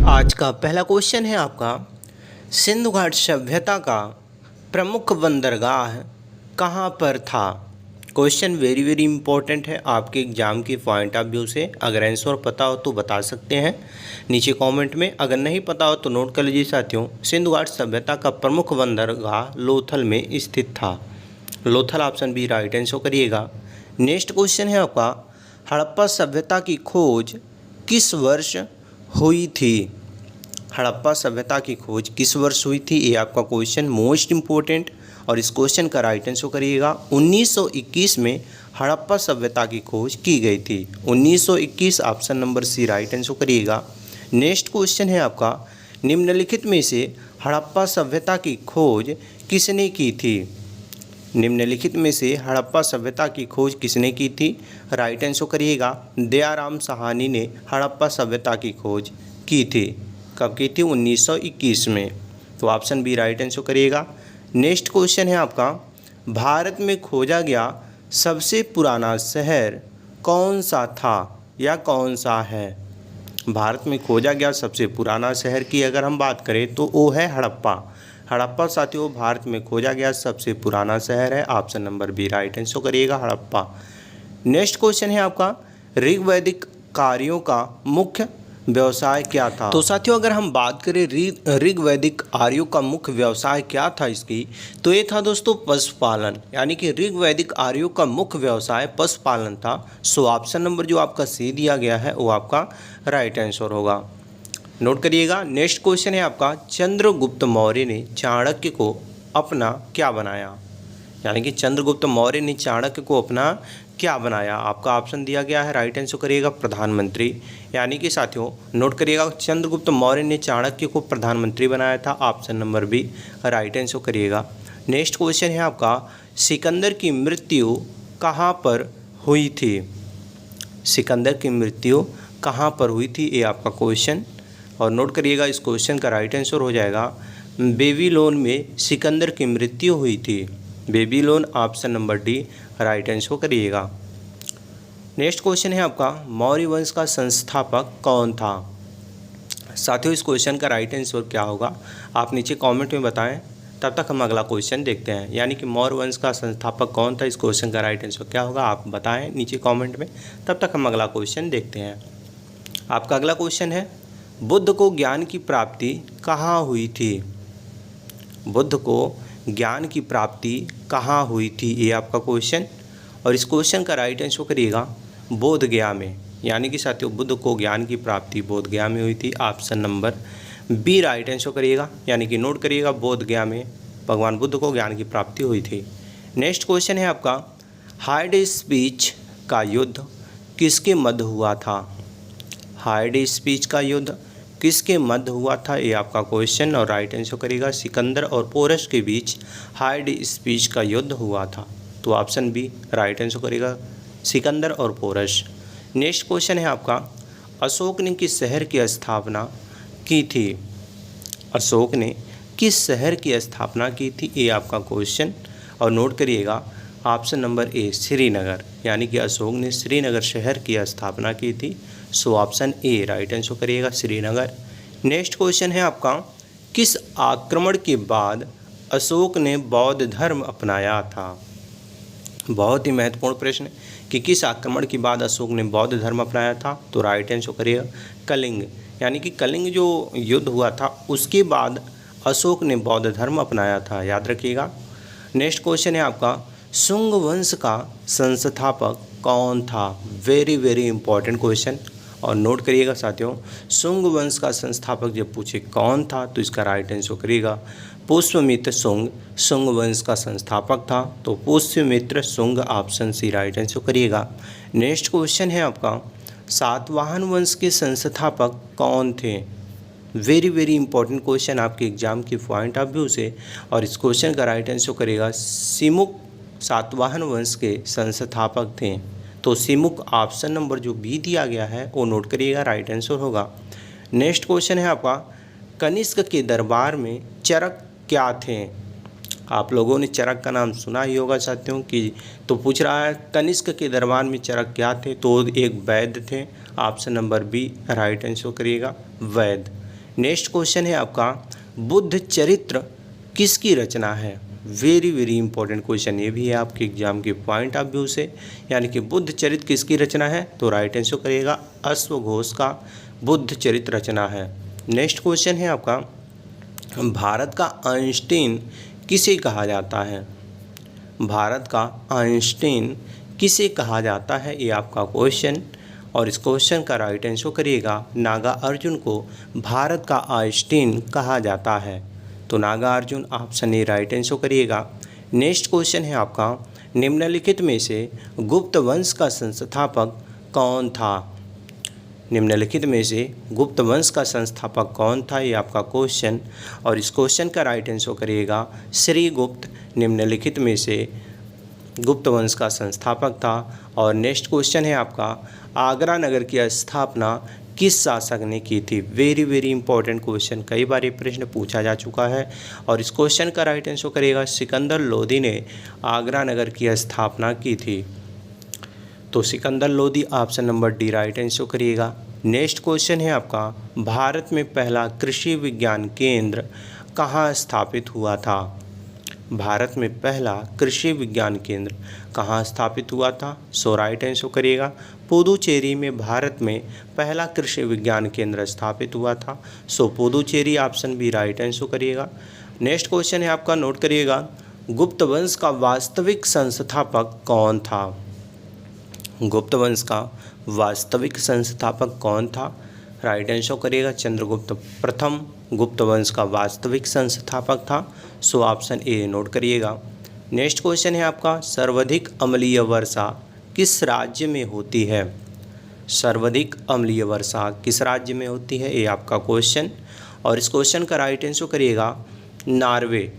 आज का पहला क्वेश्चन है आपका, सिंधु घाट सभ्यता का प्रमुख बंदरगाह कहाँ पर था। क्वेश्चन वेरी वेरी इंपॉर्टेंट है आपके एग्जाम के पॉइंट ऑफ व्यू से। अगर आंसर पता हो तो बता सकते हैं नीचे कमेंट में, अगर नहीं पता हो तो नोट कर लीजिए साथियों। सिंधु घाट सभ्यता का प्रमुख बंदरगाह लोथल में स्थित था। Lothal option B right answer करिएगा। नेक्स्ट क्वेश्चन है आपका, हड़प्पा सभ्यता की खोज किस वर्ष हुई थी। हड़प्पा सभ्यता की खोज किस वर्ष हुई थी, ये आपका क्वेश्चन मोस्ट इम्पोर्टेंट, और इस क्वेश्चन का राइट आंसर करिएगा। 1921 में हड़प्पा सभ्यता की खोज की गई थी। 1921 option number C right answer करिएगा। नेक्स्ट क्वेश्चन है आपका, निम्नलिखित में से हड़प्पा सभ्यता की खोज किसने की थी। निम्नलिखित में से हड़प्पा सभ्यता की खोज किसने की थी, राइट आंसर करिएगा। दयाराम साहनी ने हड़प्पा सभ्यता की खोज की थी। कब की थी, 1921 में। तो ऑप्शन बी राइट आंसर करिएगा। नेक्स्ट क्वेश्चन है आपका, भारत में खोजा गया सबसे पुराना शहर कौन सा था या कौन सा है। भारत में खोजा गया सबसे पुराना शहर की अगर हम बात करें तो वो है हड़प्पा। हड़प्पा साथियों भारत में खोजा गया सबसे पुराना शहर है। Option number B right answer करिएगा, हड़प्पा। नेक्स्ट क्वेश्चन है आपका, ऋग्वैदिक कार्यों का मुख्य व्यवसाय क्या था। तो साथियों अगर हम बात करें ऋग्वैदिक आर्यों का मुख्य व्यवसाय क्या था इसकी, तो ये था दोस्तों पशुपालन। यानी कि ऋग्वैदिक आर्यों का मुख्य व्यवसाय पशुपालन था। सो ऑप्शन नंबर जो आपका सी दिया गया है वो आपका राइट आंसर होगा, नोट करिएगा। नेक्स्ट क्वेश्चन है आपका, चंद्रगुप्त मौर्य ने चाणक्य को अपना क्या बनाया। यानी कि चंद्रगुप्त मौर्य ने चाणक्य को अपना क्या बनाया। आपका ऑप्शन दिया गया है, राइट आंसर करिएगा प्रधानमंत्री। यानी कि साथियों नोट करिएगा, चंद्रगुप्त मौर्य ने चाणक्य को प्रधानमंत्री बनाया था। Option number B right answer करिएगा। नेक्स्ट क्वेश्चन है आपका, सिकंदर की मृत्यु कहाँ पर हुई थी। सिकंदर की मृत्यु कहाँ पर हुई थी, ये आपका क्वेश्चन, और नोट करिएगा इस क्वेश्चन का राइट आंसर हो जाएगा बेबीलोन में सिकंदर की मृत्यु हुई थी। Babylon option number D right answer करिएगा। नेक्स्ट क्वेश्चन है आपका, मौर्य वंश का संस्थापक कौन था। साथियों इस क्वेश्चन का राइट आंसर क्या होगा आप नीचे कमेंट में बताएं, तब तक हम अगला क्वेश्चन देखते हैं। यानी कि मौर्य वंश का संस्थापक कौन था, इस क्वेश्चन का राइट आंसर क्या होगा आप बताएं नीचे कमेंट में, तब तक हम अगला क्वेश्चन देखते हैं। आपका अगला क्वेश्चन है, बुद्ध को ज्ञान की प्राप्ति कहाँ हुई थी। बुद्ध को ज्ञान की प्राप्ति कहाँ हुई थी, ये आपका क्वेश्चन, और इस क्वेश्चन का राइट आंसर करिएगा बोध गया में। यानी कि साथियों बुद्ध को ज्ञान की प्राप्ति बोध गया में हुई थी। Option number B right answer करिएगा। यानी कि नोट करिएगा बोध गया में भगवान बुद्ध को ज्ञान की प्राप्ति हुई थी। नेक्स्ट क्वेश्चन है आपका, हाइड स्पीच का युद्ध किसके मध्य हुआ था। हाइड स्पीच का युद्ध किसके मध्य हुआ था, ये आपका क्वेश्चन, और राइट आंसर करिएगा सिकंदर और पोरस के बीच हाइड स्पीच का युद्ध हुआ था। तो ऑप्शन बी राइट आंसर करिएगा सिकंदर और पोरस। नेक्स्ट क्वेश्चन है आपका, अशोक ने किस शहर की स्थापना की थी। अशोक ने किस शहर की स्थापना की थी, ये आपका क्वेश्चन, और नोट करिएगा ऑप्शन नंबर ए श्रीनगर। यानी कि अशोक ने श्रीनगर शहर की स्थापना की थी। So option A right answer करिएगा श्रीनगर। नेक्स्ट क्वेश्चन है आपका, किस आक्रमण के बाद अशोक ने बौद्ध धर्म अपनाया था। बहुत ही महत्वपूर्ण प्रश्न है कि किस आक्रमण के बाद अशोक ने बौद्ध धर्म अपनाया था। तो राइट आंसर करिएगा कलिंग। यानी कि कलिंग जो युद्ध हुआ था उसके बाद अशोक ने बौद्ध धर्म अपनाया था, याद रखिएगा। नेक्स्ट क्वेश्चन है आपका, शुंग वंश का संस्थापक कौन था। वेरी वेरी इंपॉर्टेंट क्वेश्चन, और नोट करिएगा साथियों, शुंग वंश का संस्थापक जब पूछे कौन था तो इसका राइट आंसर करिएगा पुष्यमित्र शुंग। शुंग वंश का संस्थापक था तो Pushyamitra Shunga, option C right answer करिएगा। नेक्स्ट क्वेश्चन है आपका, सातवाहन वंश के संस्थापक कौन थे। वेरी वेरी इंपॉर्टेंट क्वेश्चन आपके एग्जाम की पॉइंट ऑफ व्यू से, और इस क्वेश्चन का राइट आंसर करिएगा सिमुक सातवाहन वंश के संस्थापक थे। तो सिमुक ऑप्शन नंबर जो बी दिया गया है वो नोट करिएगा, राइट आंसर होगा। नेक्स्ट क्वेश्चन है आपका, कनिष्क के दरबार में चरक क्या थे। आप लोगों ने चरक का नाम सुना ही होगा साथियों कि, तो पूछ रहा है कनिष्क के दरबार में चरक क्या थे, तो एक वैद्य थे। Option number B right answer करिएगा वैद्य। नेक्स्ट क्वेश्चन है आपका, बुद्ध चरित्र किसकी रचना है? वेरी वेरी इंपॉर्टेंट क्वेश्चन ये भी है आपके एग्जाम के पॉइंट ऑफ व्यू से, यानी कि बुद्ध चरित्र किसकी रचना है? तो राइट आंसर करिएगा अश्वघोष का बुद्ध चरित्र रचना है। नेक्स्ट क्वेश्चन है आपका, भारत का आइंस्टीन किसे कहा जाता है? भारत का आइंस्टीन किसे कहा जाता है, ये आपका क्वेश्चन, और इस क्वेश्चन का राइट आंसर करिएगा नागार्जुन को भारत का आइंस्टीन कहा जाता है। तो Nagarjuna option A right answer करिएगा। नेक्स्ट क्वेश्चन है आपका, निम्नलिखित में से गुप्त वंश का संस्थापक कौन था? निम्नलिखित में से गुप्त वंश का संस्थापक कौन था, ये आपका क्वेश्चन, और इस क्वेश्चन का राइट आंसर करिएगा श्रीगुप्त निम्नलिखित में से गुप्त वंश का संस्थापक था। और नेक्स्ट क्वेश्चन है आपका, आगरा नगर की स्थापना किस शासक ने की थी? वेरी वेरी इंपॉर्टेंट क्वेश्चन, कई बार ये प्रश्न पूछा जा चुका है, और इस क्वेश्चन का राइट आंसर करिएगा सिकंदर लोदी ने आगरा नगर की स्थापना की थी। तो Sikandar Lodi option number D right answer करिएगा। नेक्स्ट क्वेश्चन है आपका, भारत में पहला कृषि विज्ञान केंद्र कहाँ स्थापित हुआ था? भारत में पहला कृषि विज्ञान केंद्र कहाँ स्थापित हुआ था? सो राइट आंसर करिएगा पुदुचेरी में भारत में पहला कृषि विज्ञान केंद्र स्थापित हुआ था। So Puducherry option B right answer करिएगा। नेक्स्ट क्वेश्चन है आपका, नोट करिएगा, गुप्त वंश का वास्तविक संस्थापक कौन था? गुप्त वंश का वास्तविक संस्थापक कौन था? राइट आंसर करिएगा चंद्रगुप्त प्रथम गुप्त वंश का वास्तविक संस्थापक था। सो ऑप्शन ए नोट करिएगा। नेक्स्ट क्वेश्चन है आपका, सर्वाधिक अम्लीय वर्षा किस राज्य में होती है? सर्वाधिक अम्लीय वर्षा किस राज्य में होती है, ये आपका क्वेश्चन, और इस क्वेश्चन का राइट आंसर करिएगा नॉर्वे।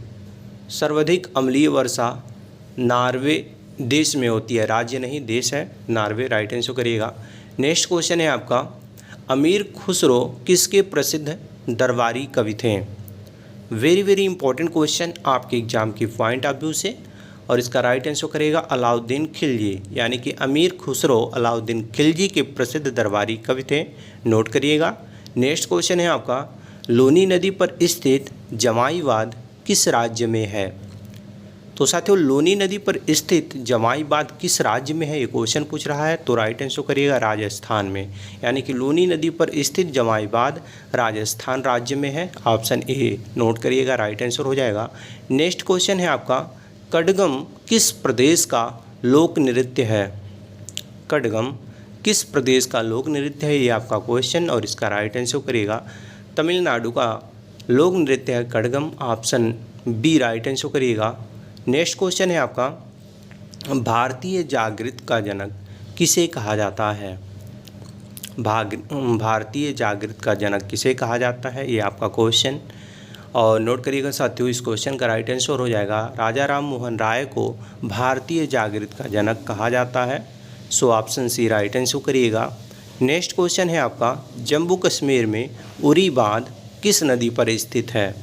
सर्वाधिक अम्लीय वर्षा नॉर्वे देश में होती है, राज्य नहीं देश है नॉर्वे, राइट आंसर करिएगा। नेक्स्ट क्वेश्चन है आपका, अमीर खुसरो किसके प्रसिद्ध दरबारी कवि थे? वेरी वेरी इंपॉर्टेंट क्वेश्चन आपके एग्जाम की पॉइंट ऑफ व्यू से, और इसका राइट आंसर करेगा अलाउद्दीन खिलजी, यानी कि अमीर खुसरो अलाउद्दीन खिलजी के प्रसिद्ध दरबारी कवि थे, नोट करिएगा। नेक्स्ट क्वेश्चन है आपका, लूनी नदी पर स्थित जमाईबाद किस राज्य में है? तो साथियों, लूनी नदी पर स्थित जमाईबाद किस राज्य में है, ये क्वेश्चन पूछ रहा है, तो राइट आंसर करिएगा राजस्थान में, यानी कि लूनी नदी पर स्थित जमाईबाद राजस्थान राज्य में है, ऑप्शन ए नोट करिएगा राइट आंसर हो जाएगा। नेक्स्ट क्वेश्चन है आपका, कड़गम किस प्रदेश का लोक नृत्य है? कड़गम किस प्रदेश का लोक नृत्य है, ये आपका क्वेश्चन, और इसका राइट आंसर करिएगा तमिलनाडु का लोक नृत्य है Karagam, option B right answer करिएगा। नेक्स्ट क्वेश्चन है आपका, भारतीय जागृत का जनक किसे कहा जाता है? भारतीय जागृत का जनक किसे कहा जाता है, ये आपका क्वेश्चन, और नोट करिएगा साथियों इस क्वेश्चन का राइट आंसर हो जाएगा राजा राम मोहन राय को भारतीय जागृत का जनक कहा जाता है। So option C right answer करिएगा। नेक्स्ट क्वेश्चन है आपका, जम्मू कश्मीर में उरी बांध किस नदी पर स्थित है?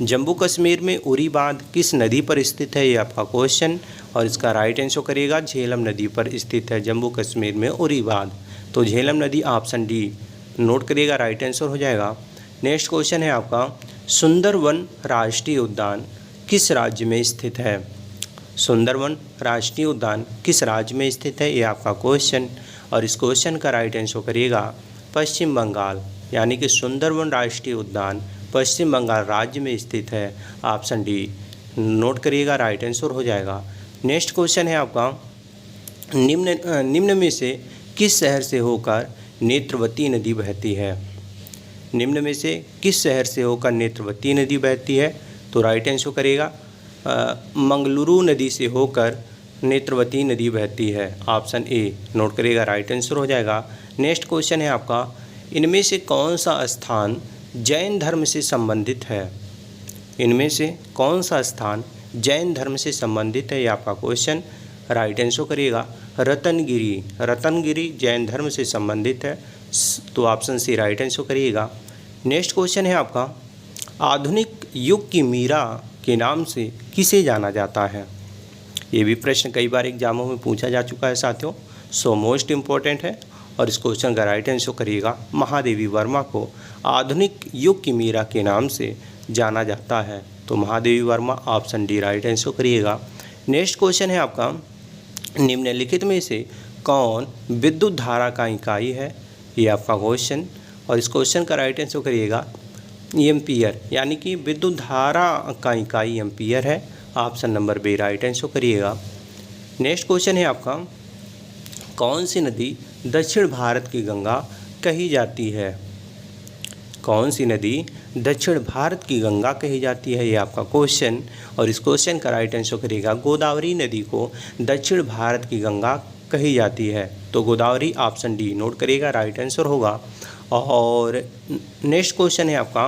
जम्मू कश्मीर में उरी बांध किस नदी पर स्थित है, ये आपका क्वेश्चन, और इसका राइट आंसर करिएगा झेलम नदी पर स्थित है जम्मू कश्मीर में उरी बांध, तो झेलम नदी ऑप्शन डी नोट करिएगा राइट आंसर हो जाएगा। नेक्स्ट क्वेश्चन है आपका, सुंदरवन राष्ट्रीय उद्यान किस राज्य में स्थित है? सुंदरवन राष्ट्रीय उद्यान किस राज्य में स्थित है, ये आपका क्वेश्चन, और इस क्वेश्चन का राइट आंसर करिएगा पश्चिम बंगाल, यानी कि सुंदरवन राष्ट्रीय उद्यान पश्चिम बंगाल राज्य में स्थित है, ऑप्शन डी नोट करिएगा राइट आंसर हो जाएगा। नेक्स्ट क्वेश्चन है आपका, निम्न में से किस शहर से होकर नेत्रवती नदी बहती है? निम्न में से किस शहर से होकर नेत्रवती नदी बहती है, तो राइट आंसर करिएगा मंगलुरु नदी से होकर नेत्रवती नदी बहती है, ऑप्शन ए नोट करिएगा राइट आंसर हो जाएगा। नेक्स्ट क्वेश्चन है आपका, इनमें से कौन सा स्थान जैन धर्म से संबंधित है? इनमें से कौन सा स्थान जैन धर्म से संबंधित है, ये आपका क्वेश्चन, राइट आंसर करिएगा रतनगिरी, रतनगिरी जैन धर्म से संबंधित है, तो ऑप्शन सी राइट आंसर करिएगा। नेक्स्ट क्वेश्चन है आपका, आधुनिक युग की मीरा के नाम से किसे जाना जाता है? ये भी प्रश्न कई बार एग्जामों में पूछा जा चुका है साथियों, सो मोस्ट इम्पोर्टेंट है, और इस क्वेश्चन का राइट आंसर करिएगा महादेवी वर्मा को आधुनिक युग की मीरा के नाम से जाना जाता है? तो Mahadevi Verma, option D right answer करिएगा। नेक्स्ट क्वेश्चन है आपका, निम्नलिखित में से कौन विद्युत धारा का इकाई है? ये आपका क्वेश्चन, और इस क्वेश्चन का राइट आंसर करिएगा एम्पियर, यानी कि विद्युत धारा का इकाई एम्पियर है। Option number B right answer करिएगा। नेक्स्ट क्वेश्चन है आपका, कौन सी नदी दक्षिण भारत की गंगा कही जाती है? कौन सी नदी दक्षिण भारत की गंगा कही जाती है? ये आपका क्वेश्चन, और इस क्वेश्चन का राइट आंसर करिएगा गोदावरी नदी को दक्षिण भारत की गंगा कही जाती है। तो गोदावरी, ऑप्शन डी नोट करिएगा, राइट आंसर होगा। और नेक्स्ट क्वेश्चन है आपका,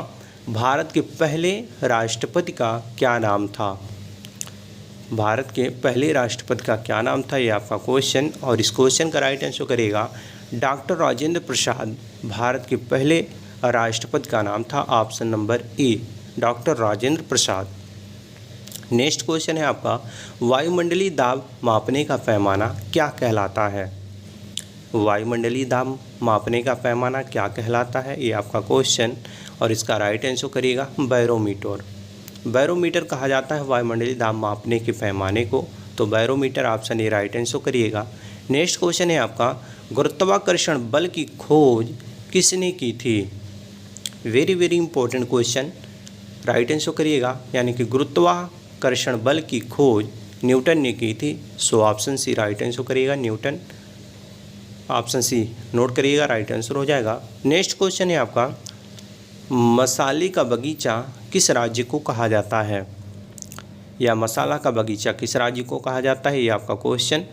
भारत के पहले राष्ट्रपति का क्या नाम था? भारत के पहले राष्ट्रपति का क्या नाम था? ये आपका क्वेश्चन, और इस क्वेश्चन का राइट आंसर करिएगा डॉक्टर राजेंद्र प्रसाद भारत के पहले राष्ट्रपति का नाम था। Option number A doctor Rajendra Prasad. Next question है आपका, वायुमंडलीय दाब मापने का पैमाना क्या कहलाता है? वायुमंडलीय दाब मापने का पैमाना क्या कहलाता है? ये आपका क्वेश्चन, और इसका राइट आंसर करिएगा बैरोमीटर। बैरोमीटर कहा जाता है वायुमंडलीय दाब मापने के पैमाने को, तो barometer, option A right answer करिएगा। नेक्स्ट क्वेश्चन है आपका, गुरुत्वाकर्षण बल की खोज किसने की थी? Very very important question, right answer करिएगा, यानी कि गुरुत्वाकर्षण बल की खोज न्यूटन ने की थी। So option C right answer करिएगा, न्यूटन, ऑप्शन सी नोट करिएगा, राइट आंसर हो जाएगा। नेक्स्ट क्वेश्चन है आपका, मसाले का बगीचा किस राज्य को कहा जाता है? या मसाला का बगीचा किस राज्य को कहा जाता है? ये आपका क्वेश्चन,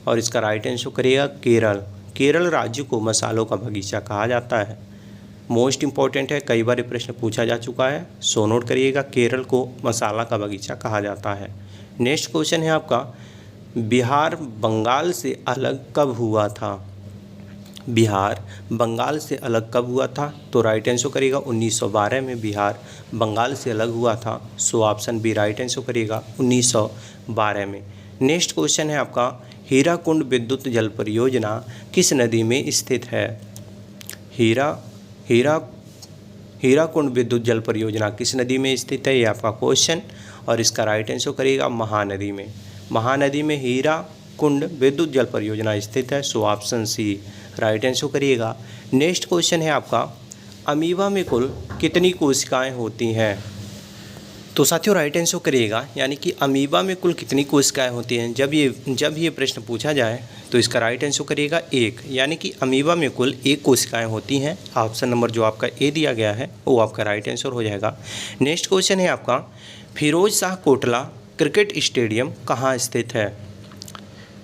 और इसका राइट आंसर करिएगा केरल। केरल राज्य को मसालों का बगीचा कहा जाता है। मोस्ट इंपॉर्टेंट है, कई बार ये प्रश्न पूछा जा चुका है, सो नोट करिएगा, केरल को मसाला का बगीचा कहा जाता है। नेक्स्ट क्वेश्चन है आपका, बिहार बंगाल से अलग कब हुआ था? बिहार बंगाल से अलग कब हुआ था? तो राइट आंसर करिएगा 1912 में बिहार बंगाल से अलग हुआ था। So option B right answer करिएगा 1912 में। नेक्स्ट क्वेश्चन है आपका, हीराकुंड विद्युत जल परियोजना किस नदी में स्थित है? हीराकुंड विद्युत जल परियोजना किस नदी में स्थित है? ये आपका क्वेश्चन, और इसका राइट आंसर करिएगा महानदी में। महानदी में हीराकुंड विद्युत जल परियोजना स्थित है। So option C right answer करिएगा। नेक्स्ट क्वेश्चन है आपका, अमीबा में कुल कितनी कोशिकाएं होती हैं? तो साथियों राइट आंसर करिएगा, यानी कि अमीबा में कुल कितनी कोशिकाएं होती हैं। जब ये प्रश्न पूछा जाए तो इसका राइट आंसर करिएगा एक, यानी कि अमीबा में कुल एक कोशिकाएं होती हैं। ऑप्शन नंबर जो आपका ए दिया गया है वो आपका राइट आंसर हो जाएगा। नेक्स्ट क्वेश्चन है आपका, फिरोज शाह कोटला क्रिकेट स्टेडियम कहाँ स्थित है?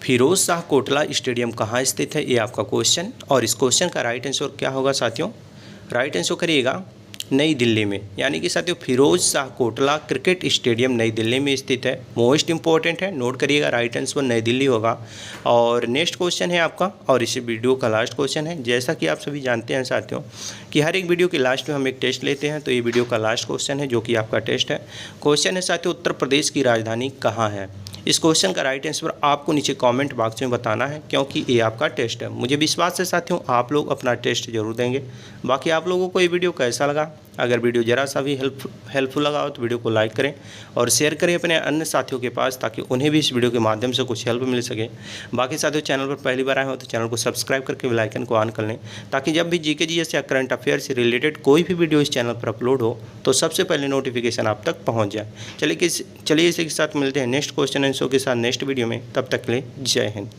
फिरोज शाह कोटला स्टेडियम कहाँ स्थित है? ये आपका क्वेश्चन, और इस क्वेश्चन का राइट आंसर क्या होगा साथियों? राइट आंसर करिएगा नई दिल्ली में, यानी कि साथियों फिरोज शाह कोटला क्रिकेट स्टेडियम नई दिल्ली में स्थित है। मोस्ट इंपॉर्टेंट है, नोट करिएगा, राइट आंसर नई दिल्ली होगा। और नेक्स्ट क्वेश्चन है आपका, और इस वीडियो का लास्ट क्वेश्चन है। जैसा कि आप सभी जानते हैं साथियों कि हर एक वीडियो के लास्ट में हम एक टेस्ट लेते हैं, तो ये वीडियो का लास्ट क्वेश्चन है जो कि आपका टेस्ट है। क्वेश्चन है साथियों, उत्तर प्रदेश की राजधानी कहाँ है? इस क्वेश्चन का राइट आंसर आपको नीचे कमेंट बॉक्स में बताना है, क्योंकि ये आपका टेस्ट है। मुझे विश्वास है साथियों आप लोग अपना टेस्ट जरूर देंगे। बाकी आप लोगों को ये वीडियो कैसा लगा? अगर वीडियो ज़रा सा भी हेल्पफुल लगा हो तो वीडियो को लाइक करें और शेयर करें अपने अन्य साथियों के पास, ताकि उन्हें भी इस वीडियो के माध्यम से कुछ हेल्प मिल सके। बाकी साथियों चैनल पर पहली बार आए हो तो चैनल को सब्सक्राइब करके बेल आइकन को ऑन कर लें, ताकि जब भी जीके जीएस या करंट अफेयर से रिलेटेड कोई भी वीडियो इस चैनल पर अपलोड हो तो सबसे पहले नोटिफिकेशन आप तक पहुँच जाए। चलिए इसी के साथ मिलते हैं नेक्स्ट क्वेश्चन आंसर के साथ नेक्स्ट वीडियो में। तब तक के लिए जय हिंद।